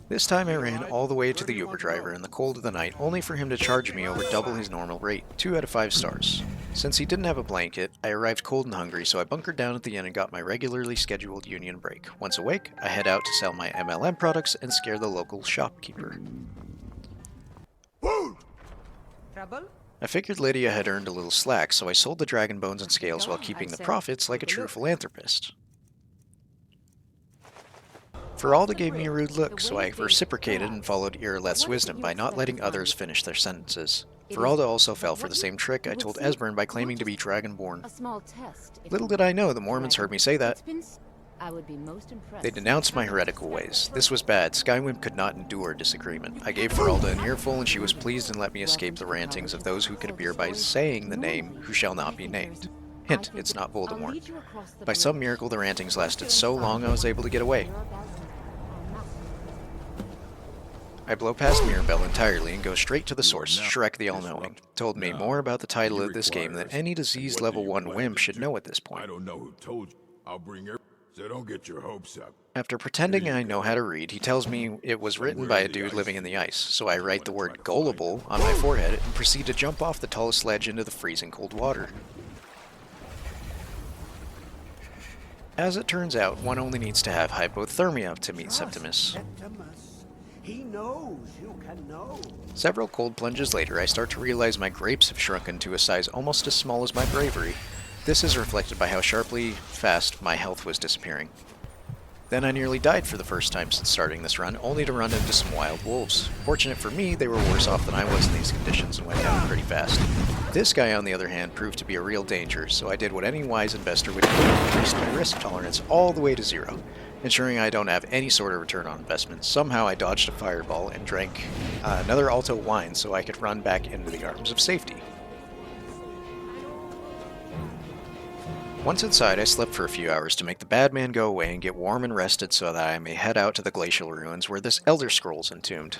This time I ran all the way to the Uber driver in the cold of the night, only for him to charge me over double his normal rate, 2 out of 5 stars. Since he didn't have a blanket, I arrived cold and hungry, so I bunkered down at the inn and got my regularly scheduled union break. Once awake, I head out to sell my MLM products and scare the local shopkeeper. Trouble? I figured Lydia had earned a little slack, so I sold the dragon bones and scales while keeping the profits like a true philanthropist. Feralda gave me a rude look, so I reciprocated and followed Irelet's wisdom by not letting others finish their sentences. Feralda also fell for the same trick I told Esbern by claiming to be dragonborn. Little did I know the Mormons heard me say that. They denounced my heretical ways. This was bad. Skywimp could not endure disagreement. I gave Feralda an earful and she was pleased and let me escape the rantings of those who could appear by saying the name who shall not be named. Hint, it's not Voldemort. By some miracle the rantings lasted so long I was able to get away. I blow past Mirabelle entirely and go straight to the source, Shrek the All-Knowing. Told me more about the title of this game than any diseased level 1 Wimp should know at this point. I don't know who told you. I'll bring her, so don't get your hopes up. After pretending I know how to read, he tells me it was written by a dude living in the ice, so I write the word gullible on my forehead and proceed to jump off the tallest ledge into the freezing cold water. As it turns out, one only needs to have hypothermia to meet Septimus. He knows you can know. Several cold plunges later, I start to realize my grapes have shrunken to a size almost as small as my bravery. This is reflected by how sharply fast my health was disappearing. Then I nearly died for the first time since starting this run, only to run into some wild wolves. Fortunate for me, they were worse off than I was in these conditions and went down pretty fast. This guy, on the other hand, proved to be a real danger, so I did what any wise investor would do and increased my risk tolerance all the way to 0. Ensuring I don't have any sort of return on investment. Somehow I dodged a fireball and drank another Alto wine so I could run back into the arms of safety. Once inside, I slept for a few hours to make the bad man go away and get warm and rested so that I may head out to the glacial ruins where this Elder Scroll's entombed.